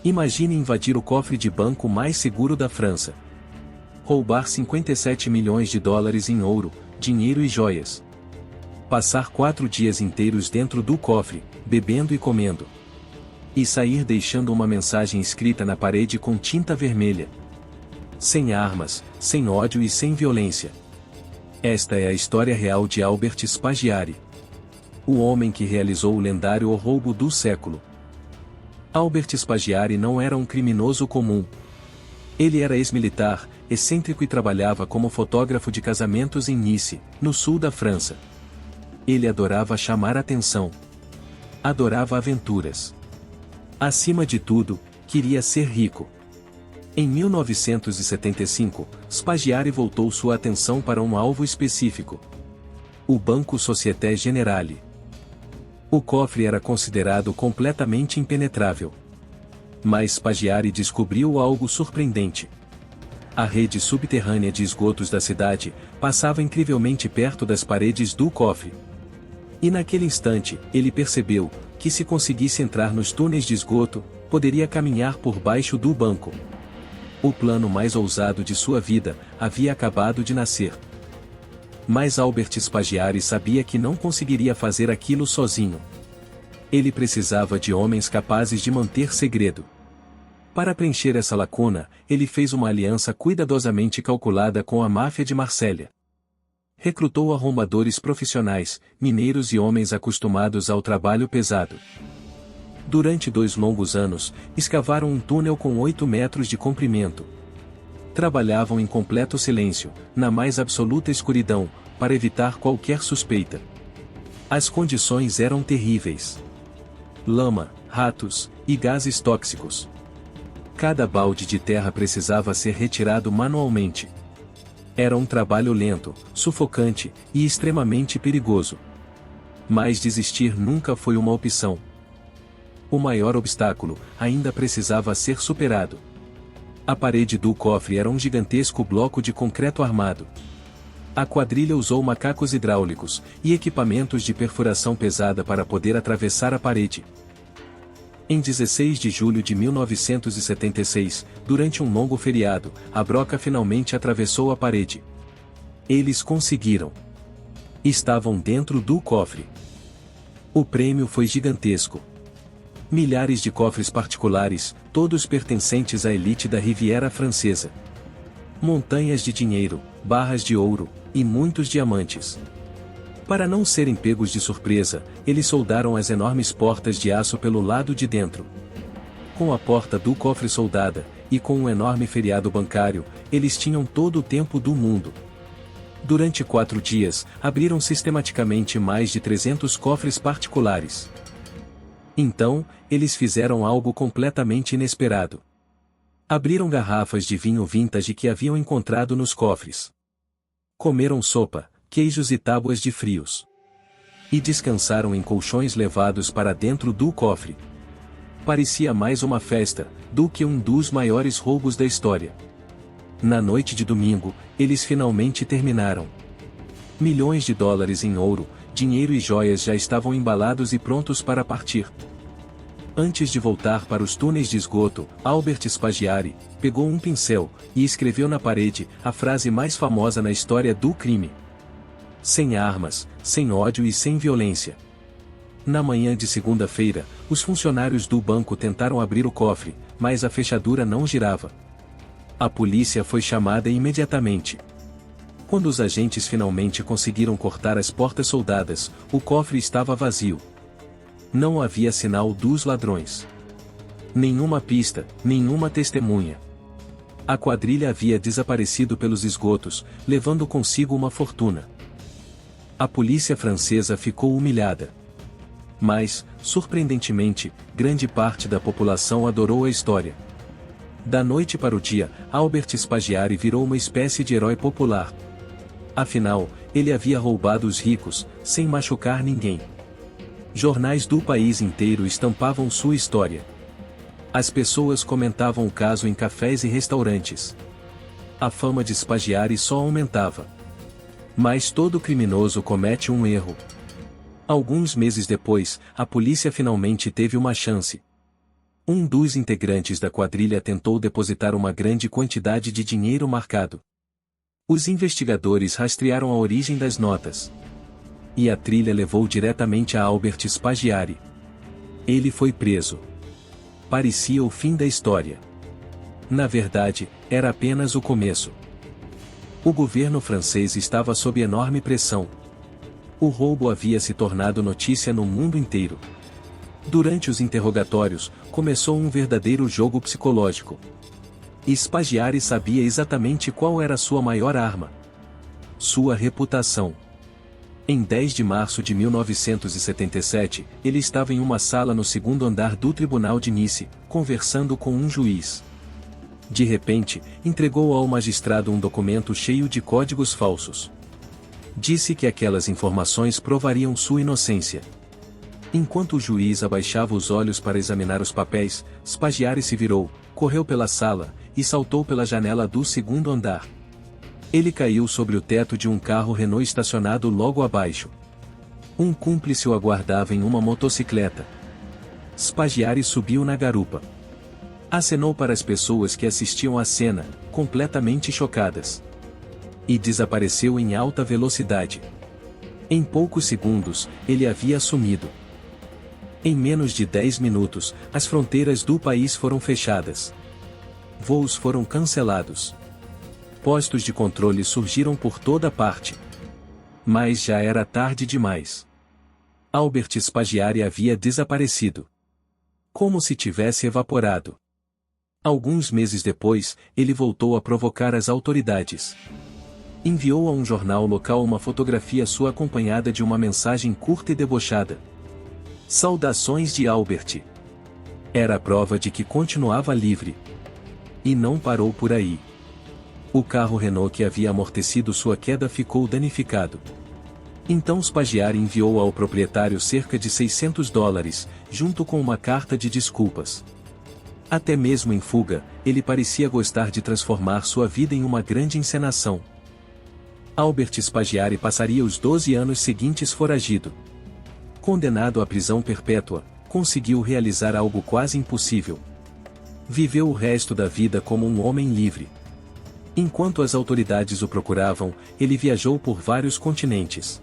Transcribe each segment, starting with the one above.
Imagine invadir o cofre de banco mais seguro da França. Roubar 57 milhões de dólares em ouro, dinheiro e joias. Passar 4 dias inteiros dentro do cofre, bebendo e comendo. E sair deixando uma mensagem escrita na parede com tinta vermelha. Sem armas, sem ódio e sem violência. Esta é a história real de Albert Spaghiari. O homem que realizou o lendário roubo do século. Albert Spaghiari não era um criminoso comum. Ele era ex-militar, excêntrico e trabalhava como fotógrafo de casamentos em Nice, no sul da França. Ele adorava chamar atenção. Adorava aventuras. Acima de tudo, queria ser rico. Em 1975, Spaghiari voltou sua atenção para um alvo específico. O Banco Société Générale. O cofre era considerado completamente impenetrável. Mas Spaghiari descobriu algo surpreendente. A rede subterrânea de esgotos da cidade passava incrivelmente perto das paredes do cofre. E naquele instante, ele percebeu que se conseguisse entrar nos túneis de esgoto, poderia caminhar por baixo do banco. O plano mais ousado de sua vida havia acabado de nascer. Mas Albert Spaghiari sabia que não conseguiria fazer aquilo sozinho. Ele precisava de homens capazes de manter segredo. Para preencher essa lacuna, ele fez uma aliança cuidadosamente calculada com a máfia de Marsella. Recrutou arrombadores profissionais, mineiros e homens acostumados ao trabalho pesado. Durante 2 longos anos, escavaram um túnel com 8 metros de comprimento. Trabalhavam em completo silêncio, na mais absoluta escuridão, para evitar qualquer suspeita. As condições eram terríveis. Lama, ratos e gases tóxicos. Cada balde de terra precisava ser retirado manualmente. Era um trabalho lento, sufocante e extremamente perigoso. Mas desistir nunca foi uma opção. O maior obstáculo ainda precisava ser superado. A parede do cofre era um gigantesco bloco de concreto armado. A quadrilha usou macacos hidráulicos e equipamentos de perfuração pesada para poder atravessar a parede. Em 16 de julho de 1976, durante um longo feriado, a broca finalmente atravessou a parede. Eles conseguiram. Estavam dentro do cofre. O prêmio foi gigantesco. Milhares de cofres particulares, todos pertencentes à elite da Riviera Francesa. Montanhas de dinheiro, barras de ouro, e muitos diamantes. Para não serem pegos de surpresa, eles soldaram as enormes portas de aço pelo lado de dentro. Com a porta do cofre soldada, e com um enorme feriado bancário, eles tinham todo o tempo do mundo. Durante 4 dias, abriram sistematicamente mais de 300 cofres particulares. Então, eles fizeram algo completamente inesperado. Abriram garrafas de vinho vintage que haviam encontrado nos cofres. Comeram sopa, queijos e tábuas de frios. E descansaram em colchões levados para dentro do cofre. Parecia mais uma festa, do que um dos maiores roubos da história. Na noite de domingo, eles finalmente terminaram. Milhões de dólares em ouro, dinheiro e joias já estavam embalados e prontos para partir. Antes de voltar para os túneis de esgoto, Albert Spaghiari pegou um pincel e escreveu na parede a frase mais famosa na história do crime: sem armas, sem ódio e sem violência. Na manhã de segunda-feira, os funcionários do banco tentaram abrir o cofre, mas a fechadura não girava. A polícia foi chamada imediatamente. Quando os agentes finalmente conseguiram cortar as portas soldadas, o cofre estava vazio. Não havia sinal dos ladrões. Nenhuma pista, nenhuma testemunha. A quadrilha havia desaparecido pelos esgotos, levando consigo uma fortuna. A polícia francesa ficou humilhada. Mas, surpreendentemente, grande parte da população adorou a história. Da noite para o dia, Albert Spaghiari virou uma espécie de herói popular. Afinal, ele havia roubado os ricos, sem machucar ninguém. Jornais do país inteiro estampavam sua história. As pessoas comentavam o caso em cafés e restaurantes. A fama de Spaghiari só aumentava. Mas todo criminoso comete um erro. Alguns meses depois, a polícia finalmente teve uma chance. Um dos integrantes da quadrilha tentou depositar uma grande quantidade de dinheiro marcado. Os investigadores rastrearam a origem das notas. E a trilha levou diretamente a Albert Spaghiari. Ele foi preso. Parecia o fim da história. Na verdade, era apenas o começo. O governo francês estava sob enorme pressão. O roubo havia se tornado notícia no mundo inteiro. Durante os interrogatórios, começou um verdadeiro jogo psicológico. Spaghiari sabia exatamente qual era sua maior arma: sua reputação. Em 10 de março de 1977, ele estava em uma sala no segundo andar do Tribunal de Nice, conversando com um juiz. De repente, entregou ao magistrado um documento cheio de códigos falsos. Disse que aquelas informações provariam sua inocência. Enquanto o juiz abaixava os olhos para examinar os papéis, Spaghiari se virou, correu pela sala, e saltou pela janela do segundo andar. Ele caiu sobre o teto de um carro Renault estacionado logo abaixo. Um cúmplice o aguardava em uma motocicleta. Spaghiari subiu na garupa. Acenou para as pessoas que assistiam à cena, completamente chocadas. E desapareceu em alta velocidade. Em poucos segundos, ele havia sumido. Em menos de 10 minutos, as fronteiras do país foram fechadas. Voos foram cancelados. Postos de controle surgiram por toda parte. Mas já era tarde demais. Albert Spaghiari havia desaparecido. Como se tivesse evaporado. Alguns meses depois, ele voltou a provocar as autoridades. Enviou a um jornal local uma fotografia sua acompanhada de uma mensagem curta e debochada. Saudações de Albert. Era a prova de que continuava livre. E não parou por aí. O carro Renault que havia amortecido sua queda ficou danificado. Então Spaghiari enviou ao proprietário cerca de $600, junto com uma carta de desculpas. Até mesmo em fuga, ele parecia gostar de transformar sua vida em uma grande encenação. Albert Spaghiari passaria os 12 anos seguintes foragido. Condenado à prisão perpétua, conseguiu realizar algo quase impossível. Viveu o resto da vida como um homem livre. Enquanto as autoridades o procuravam, ele viajou por vários continentes.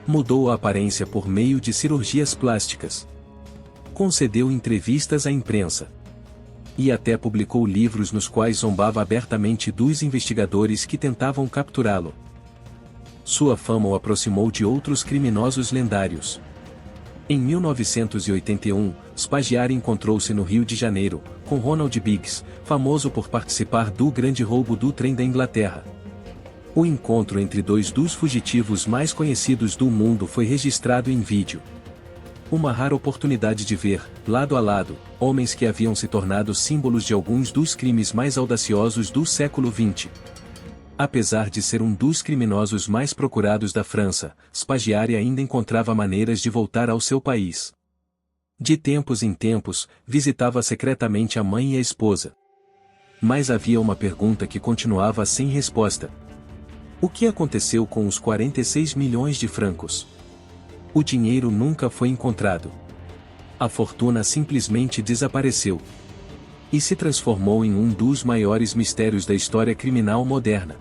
Mudou a aparência por meio de cirurgias plásticas. Concedeu entrevistas à imprensa. E até publicou livros nos quais zombava abertamente dos investigadores que tentavam capturá-lo. Sua fama o aproximou de outros criminosos lendários. Em 1981, Spaghiari encontrou-se no Rio de Janeiro, com Ronald Biggs, famoso por participar do grande roubo do trem da Inglaterra. O encontro entre dois dos fugitivos mais conhecidos do mundo foi registrado em vídeo. Uma rara oportunidade de ver, lado a lado, homens que haviam se tornado símbolos de alguns dos crimes mais audaciosos do século XX. Apesar de ser um dos criminosos mais procurados da França, Spaghiari ainda encontrava maneiras de voltar ao seu país. De tempos em tempos, visitava secretamente a mãe e a esposa. Mas havia uma pergunta que continuava sem resposta. O que aconteceu com os 46 milhões de francos? O dinheiro nunca foi encontrado. A fortuna simplesmente desapareceu. E se transformou em um dos maiores mistérios da história criminal moderna.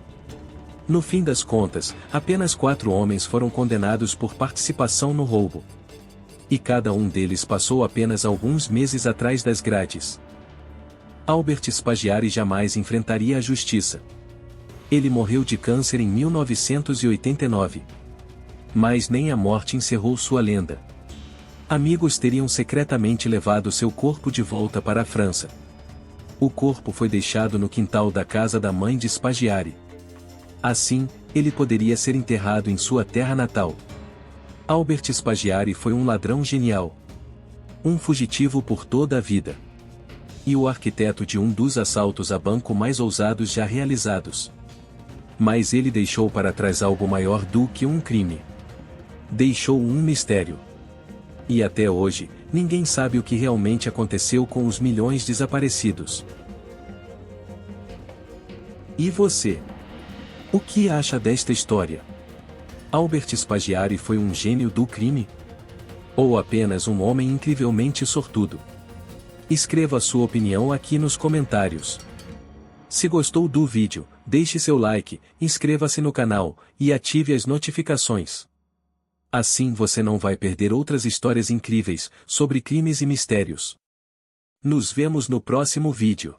No fim das contas, apenas 4 homens foram condenados por participação no roubo. E cada um deles passou apenas alguns meses atrás das grades. Albert Spaghiari jamais enfrentaria a justiça. Ele morreu de câncer em 1989. Mas nem a morte encerrou sua lenda. Amigos teriam secretamente levado seu corpo de volta para a França. O corpo foi deixado no quintal da casa da mãe de Spaghiari. Assim, ele poderia ser enterrado em sua terra natal. Albert Spaghiari foi um ladrão genial. Um fugitivo por toda a vida. E o arquiteto de um dos assaltos a banco mais ousados já realizados. Mas ele deixou para trás algo maior do que um crime. Deixou um mistério. E até hoje, ninguém sabe o que realmente aconteceu com os milhões desaparecidos. E você? O que acha desta história? Albert Spaghiari foi um gênio do crime? Ou apenas um homem incrivelmente sortudo? Escreva sua opinião aqui nos comentários. Se gostou do vídeo, deixe seu like, inscreva-se no canal e ative as notificações. Assim você não vai perder outras histórias incríveis sobre crimes e mistérios. Nos vemos no próximo vídeo.